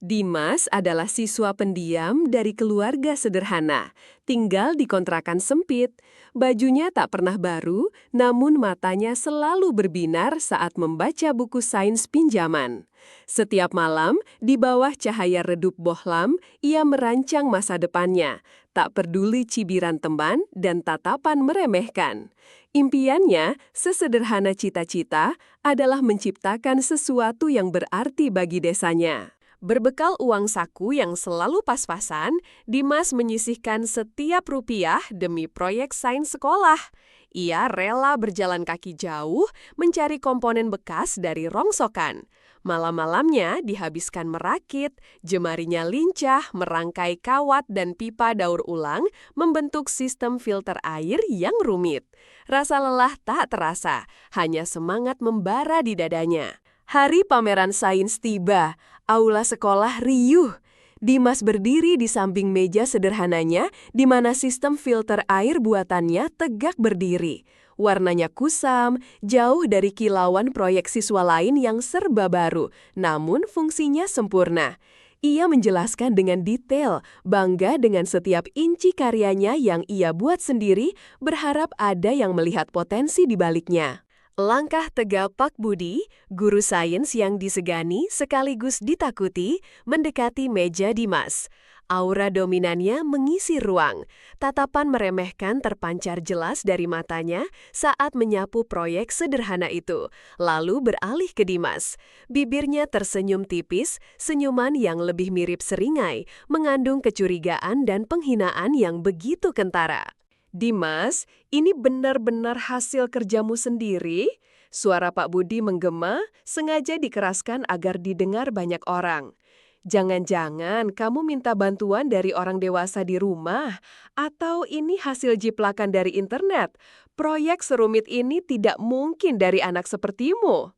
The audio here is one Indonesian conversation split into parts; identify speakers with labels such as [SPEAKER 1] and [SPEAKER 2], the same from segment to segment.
[SPEAKER 1] Dimas adalah siswa pendiam dari keluarga sederhana, tinggal di kontrakan sempit. Bajunya tak pernah baru, namun matanya selalu berbinar saat membaca buku sains pinjaman. Setiap malam, di bawah cahaya redup bohlam, ia merancang masa depannya, tak peduli cibiran teman dan tatapan meremehkan. Impiannya, sesederhana cita-cita, adalah menciptakan sesuatu yang berarti bagi desanya. Berbekal uang saku yang selalu pas-pasan, Dimas menyisihkan setiap rupiah demi proyek sains sekolah. Ia rela berjalan kaki jauh mencari komponen bekas dari rongsokan. Malam-malamnya dihabiskan merakit, jemarinya lincah merangkai kawat dan pipa daur ulang membentuk sistem filter air yang rumit. Rasa lelah tak terasa, hanya semangat membara di dadanya. Hari pameran sains tiba, aula sekolah riuh. Dimas berdiri di samping meja sederhananya di mana sistem filter air buatannya tegak berdiri. Warnanya kusam, jauh dari kilauan proyek siswa lain yang serba baru, namun fungsinya sempurna. Ia menjelaskan dengan detail, bangga dengan setiap inci karyanya yang ia buat sendiri, berharap ada yang melihat potensi di baliknya. Langkah tegap Pak Budi, guru sains yang disegani sekaligus ditakuti, mendekati meja Dimas. Aura dominannya mengisi ruang. Tatapan meremehkan terpancar jelas dari matanya saat menyapu proyek sederhana itu, lalu beralih ke Dimas. Bibirnya tersenyum tipis, senyuman yang lebih mirip seringai, mengandung kecurigaan dan penghinaan yang begitu kentara. Dimas, ini benar-benar hasil kerjamu sendiri? Suara Pak Budi menggema, sengaja dikeraskan agar didengar banyak orang. Jangan-jangan kamu minta bantuan dari orang dewasa di rumah, atau ini hasil jiplakan dari internet? Proyek serumit ini tidak mungkin dari anak sepertimu.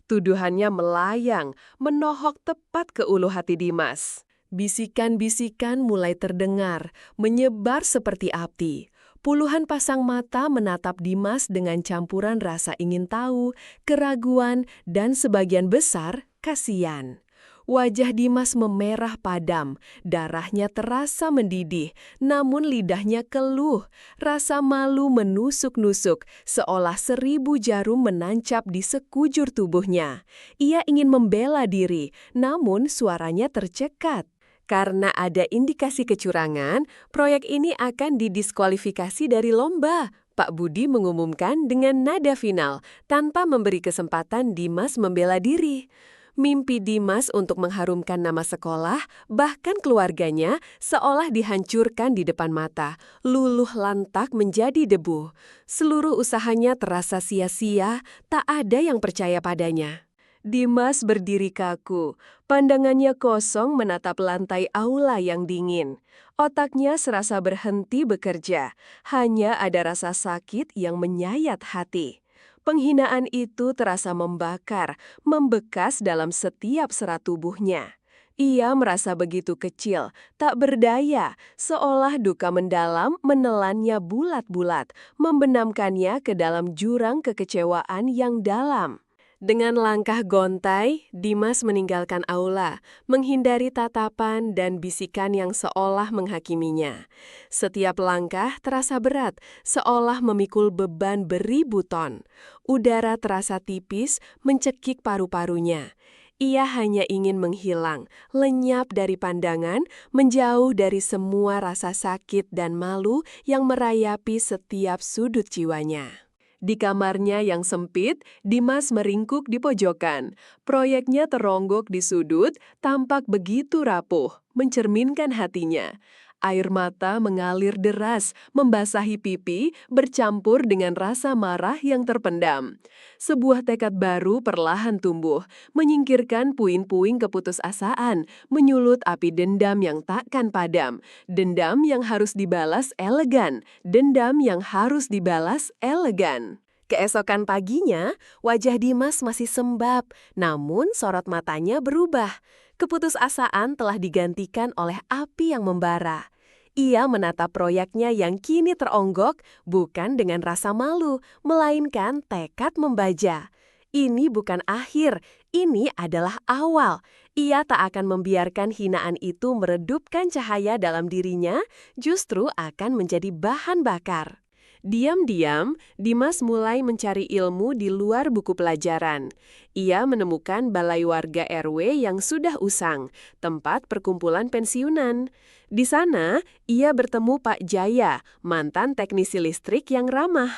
[SPEAKER 1] Tuduhannya melayang, menohok tepat ke ulu hati Dimas. Bisikan-bisikan mulai terdengar, menyebar seperti api. Puluhan pasang mata menatap Dimas dengan campuran rasa ingin tahu, keraguan, dan sebagian besar kasihan. Wajah Dimas memerah padam, darahnya terasa mendidih, namun lidahnya keluh. Rasa malu menusuk-nusuk, seolah 1000 jarum menancap di sekujur tubuhnya. Ia ingin membela diri, namun suaranya tercekat. Karena ada indikasi kecurangan, proyek ini akan didiskualifikasi dari lomba. Pak Budi mengumumkan dengan nada final, tanpa memberi kesempatan Dimas membela diri. Mimpi Dimas untuk mengharumkan nama sekolah, bahkan keluarganya, seolah dihancurkan di depan mata, luluh lantak menjadi debu. Seluruh usahanya terasa sia-sia, tak ada yang percaya padanya. Dimas berdiri kaku, pandangannya kosong menatap lantai aula yang dingin. Otaknya serasa berhenti bekerja, hanya ada rasa sakit yang menyayat hati. Penghinaan itu terasa membakar, membekas dalam setiap serat tubuhnya. Ia merasa begitu kecil, tak berdaya, seolah duka mendalam menelannya bulat-bulat, membenamkannya ke dalam jurang kekecewaan yang dalam. Dengan langkah gontai, Dimas meninggalkan aula, menghindari tatapan dan bisikan yang seolah menghakiminya. Setiap langkah terasa berat, seolah memikul beban beribu ton. Udara terasa tipis, mencekik paru-parunya. Ia hanya ingin menghilang, lenyap dari pandangan, menjauh dari semua rasa sakit dan malu yang merayapi setiap sudut jiwanya. Di kamarnya yang sempit, Dimas meringkuk di pojokan. Proyeknya teronggok di sudut, tampak begitu rapuh, mencerminkan hatinya. Air mata mengalir deras, membasahi pipi, bercampur dengan rasa marah yang terpendam. Sebuah tekad baru perlahan tumbuh, menyingkirkan puing-puing keputusasaan, menyulut api dendam yang takkan padam. Dendam yang harus dibalas elegan, dendam yang harus dibalas elegan. Keesokan paginya, wajah Dimas masih sembab, namun sorot matanya berubah. Keputusasaan telah digantikan oleh api yang membara. Ia menatap proyeknya yang kini teronggok bukan dengan rasa malu, melainkan tekad membaja. Ini bukan akhir, ini adalah awal. Ia tak akan membiarkan hinaan itu meredupkan cahaya dalam dirinya, justru akan menjadi bahan bakar. Diam-diam, Dimas mulai mencari ilmu di luar buku pelajaran. Ia menemukan balai warga RW yang sudah usang, tempat perkumpulan pensiunan. Di sana, ia bertemu Pak Jaya, mantan teknisi listrik yang ramah.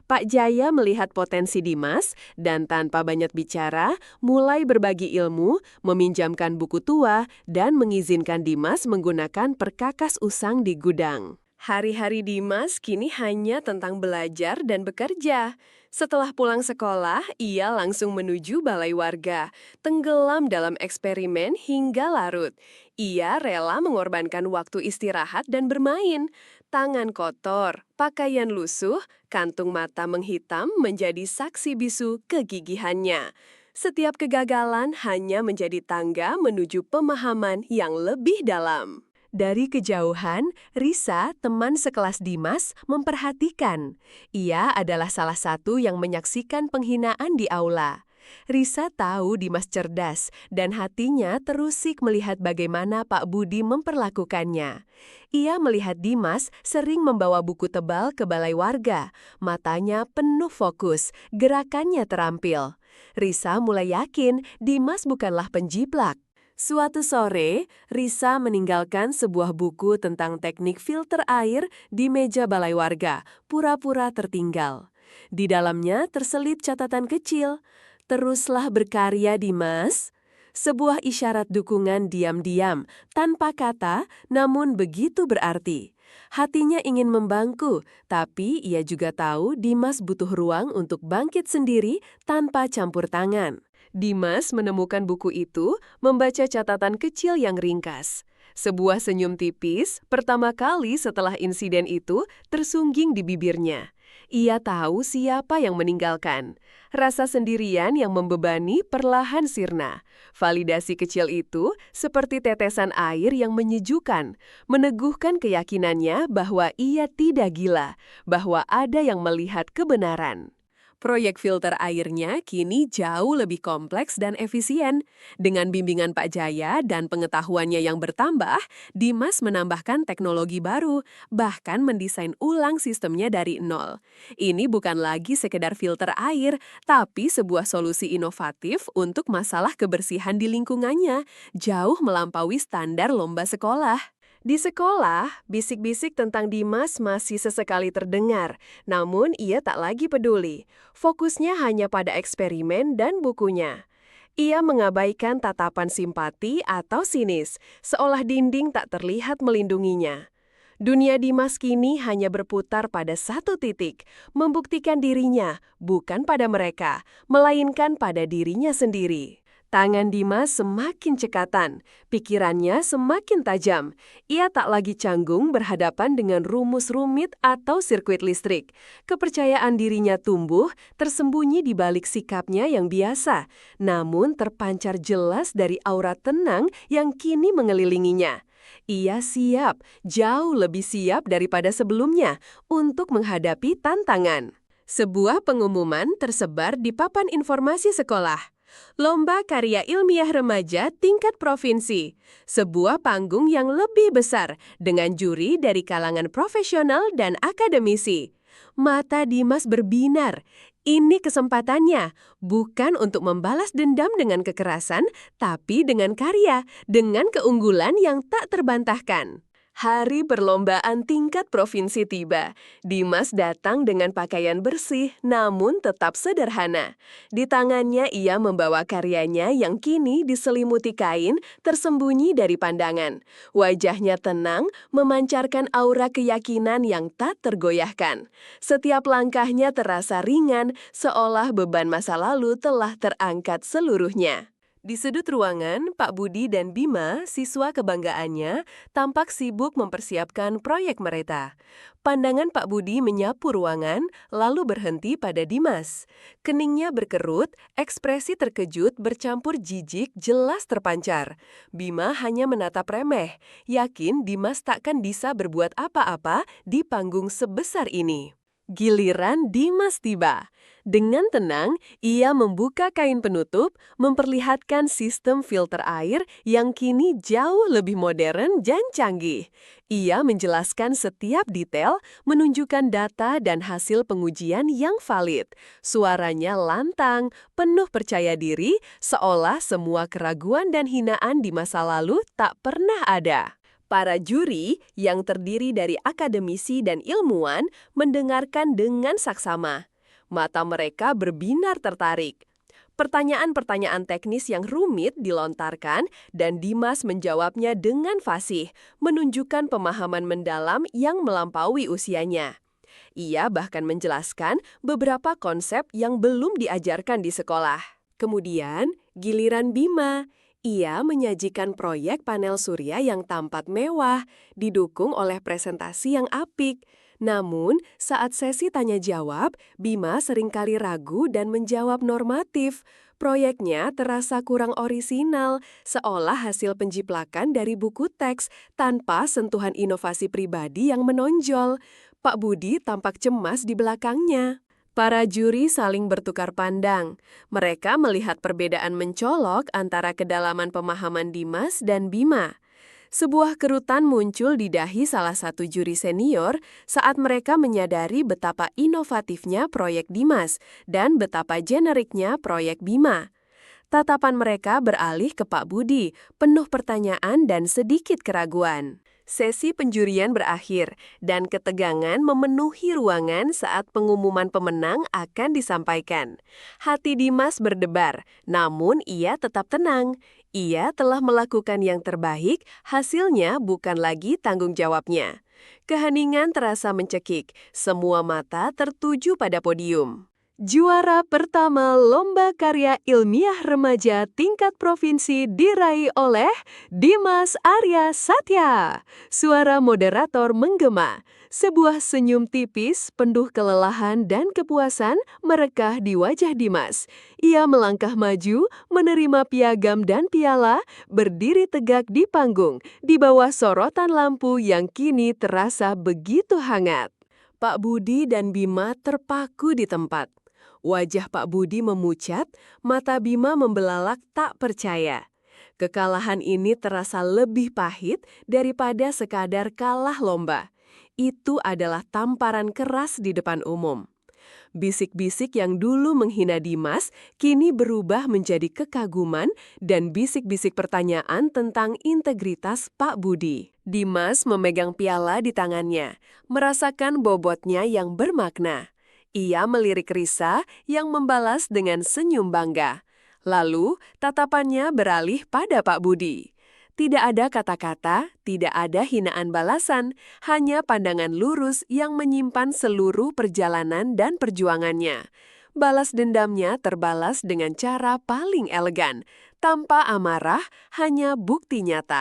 [SPEAKER 1] Pak Jaya melihat potensi Dimas dan tanpa banyak bicara, mulai berbagi ilmu, meminjamkan buku tua, dan mengizinkan Dimas menggunakan perkakas usang di gudang. Hari-hari Dimas kini hanya tentang belajar dan bekerja. Setelah pulang sekolah, ia langsung menuju balai warga, tenggelam dalam eksperimen hingga larut. Ia rela mengorbankan waktu istirahat dan bermain. Tangan kotor, pakaian lusuh, kantung mata menghitam menjadi saksi bisu kegigihannya. Setiap kegagalan hanya menjadi tangga menuju pemahaman yang lebih dalam. Dari kejauhan, Risa, teman sekelas Dimas, memperhatikan. Ia adalah salah satu yang menyaksikan penghinaan di aula. Risa tahu Dimas cerdas, dan hatinya terusik melihat bagaimana Pak Budi memperlakukannya. Ia melihat Dimas sering membawa buku tebal ke balai warga. Matanya penuh fokus, gerakannya terampil. Risa mulai yakin Dimas bukanlah penjiplak. Suatu sore, Risa meninggalkan sebuah buku tentang teknik filter air di meja balai warga, pura-pura tertinggal. Di dalamnya terselip catatan kecil, "Teruslah berkarya, Dimas." Sebuah isyarat dukungan diam-diam, tanpa kata, namun begitu berarti. Hatinya ingin membangku, tapi ia juga tahu Dimas butuh ruang untuk bangkit sendiri tanpa campur tangan. Dimas menemukan buku itu, membaca catatan kecil yang ringkas. Sebuah senyum tipis, pertama kali setelah insiden itu, tersungging di bibirnya. Ia tahu siapa yang meninggalkan. Rasa sendirian yang membebani perlahan sirna. Validasi kecil itu seperti tetesan air yang menyejukkan, meneguhkan keyakinannya bahwa ia tidak gila, bahwa ada yang melihat kebenaran. Proyek filter airnya kini jauh lebih kompleks dan efisien. Dengan bimbingan Pak Jaya dan pengetahuannya yang bertambah, Dimas menambahkan teknologi baru, bahkan mendesain ulang sistemnya dari nol. Ini bukan lagi sekedar filter air, tapi sebuah solusi inovatif untuk masalah kebersihan di lingkungannya, jauh melampaui standar lomba sekolah. Di sekolah, bisik-bisik tentang Dimas masih sesekali terdengar, namun ia tak lagi peduli. Fokusnya hanya pada eksperimen dan bukunya. Ia mengabaikan tatapan simpati atau sinis, seolah dinding tak terlihat melindunginya. Dunia Dimas kini hanya berputar pada satu titik, membuktikan dirinya, bukan pada mereka, melainkan pada dirinya sendiri. Tangan Dimas semakin cekatan, pikirannya semakin tajam. Ia tak lagi canggung berhadapan dengan rumus rumit atau sirkuit listrik. Kepercayaan dirinya tumbuh, tersembunyi di balik sikapnya yang biasa, namun terpancar jelas dari aura tenang yang kini mengelilinginya. Ia siap, jauh lebih siap daripada sebelumnya, untuk menghadapi tantangan. Sebuah pengumuman tersebar di papan informasi sekolah. Lomba Karya Ilmiah Remaja tingkat provinsi, sebuah panggung yang lebih besar dengan juri dari kalangan profesional dan akademisi. Mata Dimas berbinar. Ini kesempatannya, bukan untuk membalas dendam dengan kekerasan, tapi dengan karya, dengan keunggulan yang tak terbantahkan. Hari perlombaan tingkat provinsi tiba. Dimas datang dengan pakaian bersih, namun tetap sederhana. Di tangannya ia membawa karyanya yang kini diselimuti kain, tersembunyi dari pandangan. Wajahnya tenang, memancarkan aura keyakinan yang tak tergoyahkan. Setiap langkahnya terasa ringan, seolah beban masa lalu telah terangkat seluruhnya. Di sudut ruangan, Pak Budi dan Bima, siswa kebanggaannya, tampak sibuk mempersiapkan proyek mereka. Pandangan Pak Budi menyapu ruangan, lalu berhenti pada Dimas. Keningnya berkerut, ekspresi terkejut bercampur jijik jelas terpancar. Bima hanya menatap remeh, yakin Dimas takkan bisa berbuat apa-apa di panggung sebesar ini. Giliran Dimas tiba. Dengan tenang, ia membuka kain penutup, memperlihatkan sistem filter air yang kini jauh lebih modern dan canggih. Ia menjelaskan setiap detail, menunjukkan data dan hasil pengujian yang valid. Suaranya lantang, penuh percaya diri, seolah semua keraguan dan hinaan di masa lalu tak pernah ada. Para juri yang terdiri dari akademisi dan ilmuwan mendengarkan dengan saksama. Mata mereka berbinar tertarik. Pertanyaan-pertanyaan teknis yang rumit dilontarkan dan Dimas menjawabnya dengan fasih, menunjukkan pemahaman mendalam yang melampaui usianya. Ia bahkan menjelaskan beberapa konsep yang belum diajarkan di sekolah. Kemudian, giliran Bima. Ia menyajikan proyek panel surya yang tampak mewah, didukung oleh presentasi yang apik. Namun, saat sesi tanya-jawab, Bima seringkali ragu dan menjawab normatif. Proyeknya terasa kurang orisinal, seolah hasil penjiplakan dari buku teks tanpa sentuhan inovasi pribadi yang menonjol. Pak Budi tampak cemas di belakangnya. Para juri saling bertukar pandang. Mereka melihat perbedaan mencolok antara kedalaman pemahaman Dimas dan Bima. Sebuah kerutan muncul di dahi salah satu juri senior saat mereka menyadari betapa inovatifnya proyek Dimas dan betapa generiknya proyek Bima. Tatapan mereka beralih ke Pak Budi, penuh pertanyaan dan sedikit keraguan. Sesi penjurian berakhir, dan ketegangan memenuhi ruangan saat pengumuman pemenang akan disampaikan. Hati Dimas berdebar, namun ia tetap tenang. Ia telah melakukan yang terbaik, hasilnya bukan lagi tanggung jawabnya. Keheningan terasa mencekik, semua mata tertuju pada podium. Juara pertama Lomba Karya Ilmiah Remaja tingkat provinsi diraih oleh Dimas Arya Satya. Suara moderator menggema. Sebuah senyum tipis, penuh kelelahan dan kepuasan merekah di wajah Dimas. Ia melangkah maju, menerima piagam dan piala, berdiri tegak di panggung, di bawah sorotan lampu yang kini terasa begitu hangat. Pak Budi dan Bima terpaku di tempat. Wajah Pak Budi memucat, mata Bima membelalak tak percaya. Kekalahan ini terasa lebih pahit daripada sekadar kalah lomba. Itu adalah tamparan keras di depan umum. Bisik-bisik yang dulu menghina Dimas kini berubah menjadi kekaguman dan bisik-bisik pertanyaan tentang integritas Pak Budi. Dimas memegang piala di tangannya, merasakan bobotnya yang bermakna. Ia melirik Risa yang membalas dengan senyum bangga. Lalu, tatapannya beralih pada Pak Budi. Tidak ada kata-kata, tidak ada hinaan balasan, hanya pandangan lurus yang menyimpan seluruh perjalanan dan perjuangannya. Balas dendamnya terbalas dengan cara paling elegan, tanpa amarah, hanya bukti nyata.